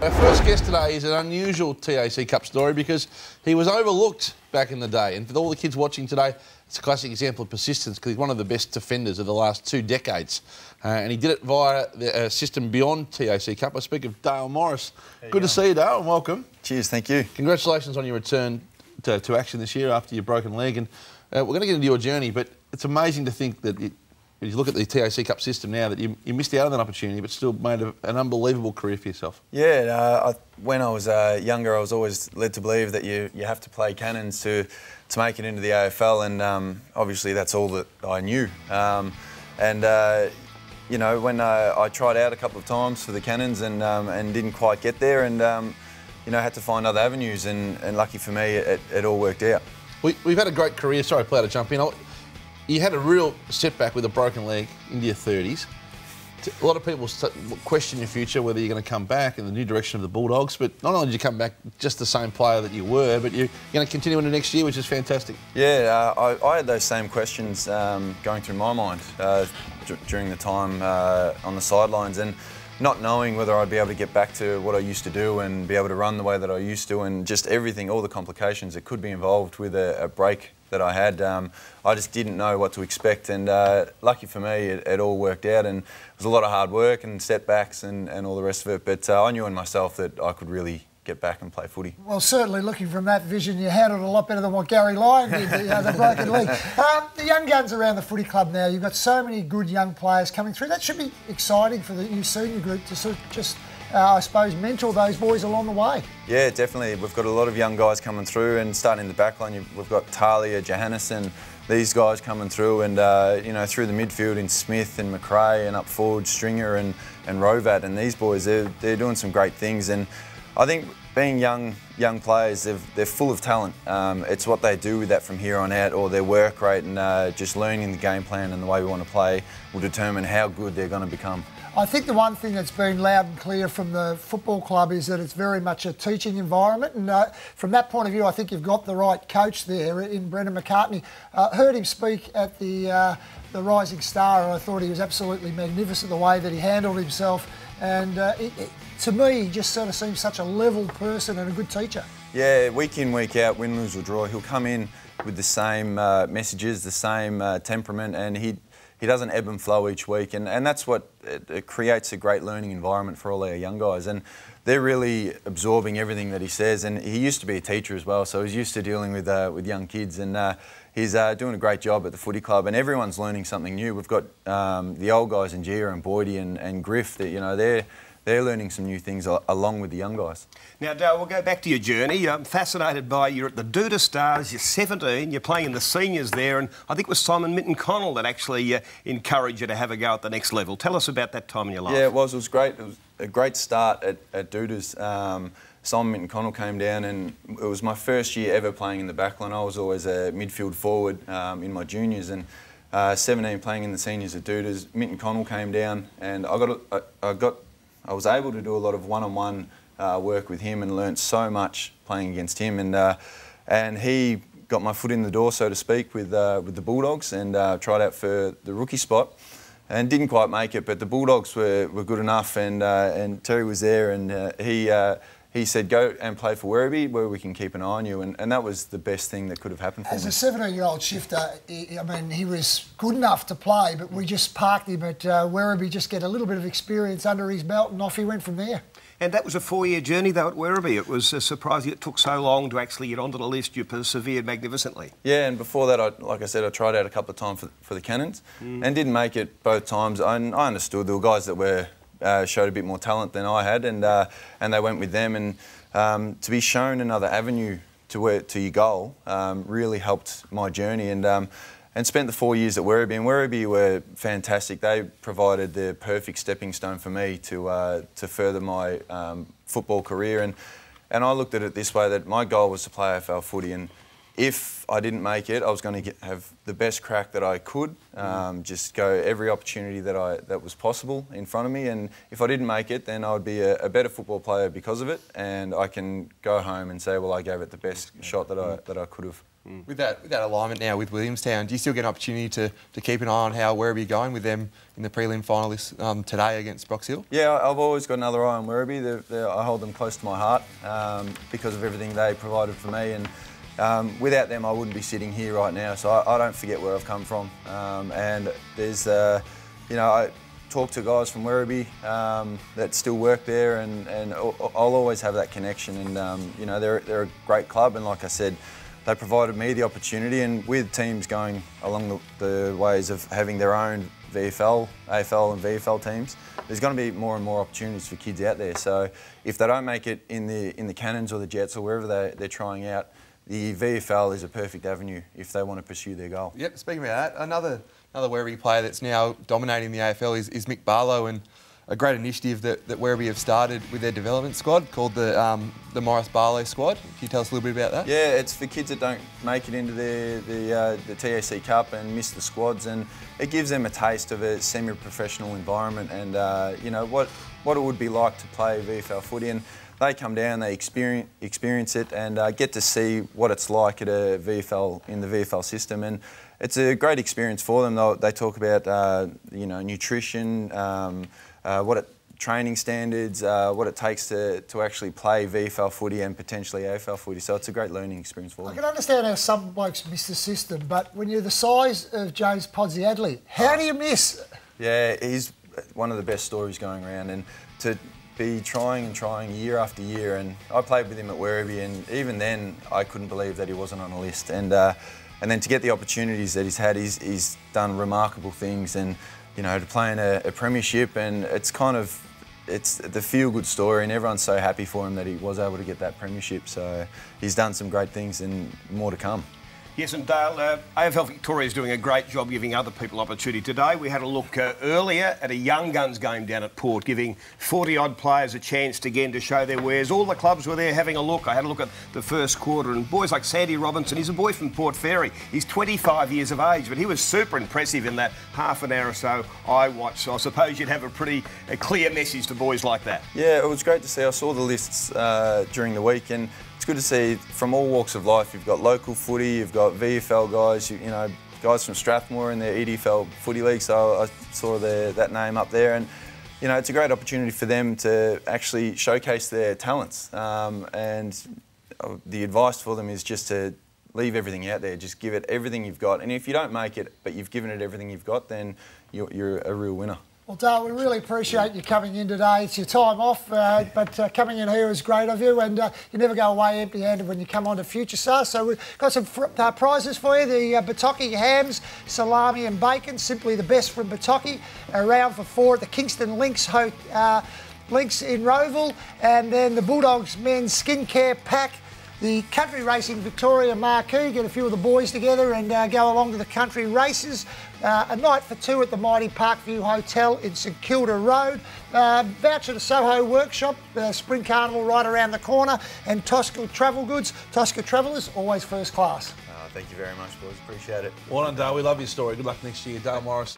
Our first guest today is an unusual TAC Cup story because he was overlooked back in the day. And for all the kids watching today, it's a classic example of persistence because he's one of the best defenders of the last 2 decades. And he did it via the system beyond TAC Cup. I speak of Dale Morris. Good to see you, Dale, and welcome. Cheers, thank you. Congratulations on your return to action this year after your broken leg. And we're going to get into your journey, but it's amazing to think that if you look at the TAC Cup system now, that you missed out on that opportunity but still made an unbelievable career for yourself. Yeah, when I was younger, I was always led to believe that you have to play cannons to make it into the AFL, and obviously that's all that I knew. You know, when I tried out a couple of times for the Cannons and didn't quite get there, and you know, had to find other avenues, and lucky for me, it all worked out. We've had a great career. Sorry, player, to jump in. You had a real setback with a broken leg into your 30s. A lot of people question your future, whether you're going to come back in the new direction of the Bulldogs. But not only did you come back just the same player that you were, but you're going to continue into next year, which is fantastic. Yeah, I had those same questions going through my mind during the time on the sidelines, and not knowing whether I'd be able to get back to what I used to do and be able to run the way that I used to, and just everything, all the complications that could be involved with a break that I had. I just didn't know what to expect, and lucky for me, it all worked out, and it was a lot of hard work and setbacks and all the rest of it, but I knew in myself that I could really get back and play footy. Well, certainly looking from that vision, you handled it a lot better than what Gary Lyon did, the broken leg. The young guns around the footy club now, you've got so many good young players coming through. That should be exciting for the new senior group to sort of just, I suppose, mentor those boys along the way. Yeah, definitely. We've got a lot of young guys coming through, and starting in the back line, we've got Talia, Johannesson, these guys coming through, and you know, through the midfield in Smith and McRae, and up forward Stringer and Rovat, and these boys, they're doing some great things. And I think being young players, they're full of talent. It's what they do with that from here on out, or their work rate, and just learning the game plan and the way we want to play will determine how good they're going to become. I think the one thing that's been loud and clear from the football club is that it's very much a teaching environment, and from that point of view, I think you've got the right coach there in Brendan McCartney. Heard him speak at the Rising Star, and I thought he was absolutely magnificent the way that he handled himself, and to me, he just sort of seems such a level person and a good teacher. Yeah, week in, week out, win, lose or draw, he'll come in with the same messages, the same temperament, and he doesn't ebb and flow each week, and that's what it creates a great learning environment for all our young guys, and they're really absorbing everything that he says. And he used to be a teacher as well, so he's used to dealing with young kids, and he's doing a great job at the footy club, and everyone's learning something new. We've got the old guys in Gia and Boydie and Griff that, you know, they're learning some new things along with the young guys. Now, Dale, we'll go back to your journey. I'm fascinated by you're at the TAC Stars, you're 17, you're playing in the seniors there, and I think it was Simon Minton-Connell that actually encouraged you to have a go at the next level. Tell us about that time in your life. Yeah, it was great. It was a great start at TAC's. Simon Minton-Connell came down, and it was my first year ever playing in the backline. I was always a midfield forward in my juniors, and 17 playing in the seniors at TAC's. Minton-Connell came down, and I was able to do a lot of one-on-one work with him, and learnt so much playing against him, and he got my foot in the door, so to speak, with the Bulldogs, and tried out for the rookie spot and didn't quite make it, but the Bulldogs were good enough, and Terry was there, and he said, go and play for Werribee, where we can keep an eye on you, and that was the best thing that could have happened for me. As a 17-year-old shifter, I mean, he was good enough to play, but we just parked him at Werribee, just get a little bit of experience under his belt, and off he went from there. And that was a 4-year journey, though, at Werribee. It was surprising it took so long to actually get onto the list. You persevered magnificently. Yeah, and before that, like I said, I tried out a couple of times for the Cannons and didn't make it both times. I understood there were guys that showed a bit more talent than I had, and they went with them. And to be shown another avenue to your goal really helped my journey. And spent the 4 years at Werribee, and Werribee were fantastic. They provided the perfect stepping stone for me to further my football career. And I looked at it this way, that my goal was to play AFL footy, and if I didn't make it, I was going to have the best crack that I could, just go every opportunity that was possible in front of me, and if I didn't make it, then I would be a better football player because of it, and I can go home and say, well, I gave it the best shot that I could have. With that alignment now with Williamstown, do you still get an opportunity to keep an eye on how Werribee going with them in the prelim finalists today against Box Hill? Yeah, I've always got another eye on Werribee. I hold them close to my heart because of everything they provided for me, and without them I wouldn't be sitting here right now, so I don't forget where I've come from. And there's, I talk to guys from Werribee that still work there, and I'll always have that connection, and they're a great club, and like I said, they provided me the opportunity, and with teams going along the ways of having their own VFL, AFL and VFL teams, there's going to be more and more opportunities for kids out there. So if they don't make it in the Cannons or the Jets or wherever they're trying out, the VFL is a perfect avenue if they want to pursue their goal. Yep, speaking about that, another Werribee player that's now dominating the AFL is Mick Barlow, and a great initiative that Werribee have started with their development squad called the Morris Barlow squad. Can you tell us a little bit about that? Yeah, it's for kids that don't make it into the TAC Cup and miss the squads, and it gives them a taste of a semi-professional environment, and what it would be like to play VFL footy. And they come down, they experience it, and get to see what it's like at a VFL in the VFL system, and it's a great experience for them. They talk about nutrition, training standards, what it takes to actually play VFL footy and potentially AFL footy. So it's a great learning experience for them. I can understand how some blokes miss the system, but when you're the size of James Podsiadly, how do you miss? Yeah, he's one of the best stories going around, and to be trying year after year, and I played with him at Werribee, and even then I couldn't believe that he wasn't on a list, and then to get the opportunities that he's had, he's done remarkable things, and to play in a premiership, and it's the feel-good story, and everyone's so happy for him that he was able to get that premiership. So he's done some great things, and more to come. Yes, and Dale, AFL Victoria is doing a great job giving other people opportunity. Today we had a look earlier at a Young Guns game down at Port, giving 40-odd players a chance again to show their wares. All the clubs were there having a look. I had a look at the first quarter, and boys like Sandy Robinson, he's a boy from Port Fairy. He's 25 years of age, but he was super impressive in that half an hour or so I watched. So I suppose you'd have a pretty clear message to boys like that. Yeah, it was great to see. I saw the lists during the week, and it's good to see from all walks of life. You've got local footy, you've got VFL guys, guys from Strathmore in their EDFL footy league, so I saw that name up there, and it's a great opportunity for them to actually showcase their talents, and the advice for them is just to leave everything out there, just give it everything you've got, and if you don't make it, but you've given it everything you've got, then you're a real winner. Well, Dale, we really appreciate you coming in today. It's your time off, but coming in here is great of you, and you never go away empty-handed when you come on to Future Stars. So we've got some prizes for you, the Batocchi hams, salami and bacon, simply the best from Batocchi, around for 4 at the Kingston Links in Roeville, and then the Bulldogs men's skincare pack, the Country Racing Victoria marquee, get a few of the boys together and go along to the country races. A night for 2 at the Mighty Parkview Hotel in St Kilda Road. Voucher to Soho Workshop, Spring Carnival right around the corner, and Tosca Travel Goods. Tosca Travellers, always first class. Thank you very much, boys. Appreciate it. Well done, Dale. We love your story. Good luck next year. Dale Morris.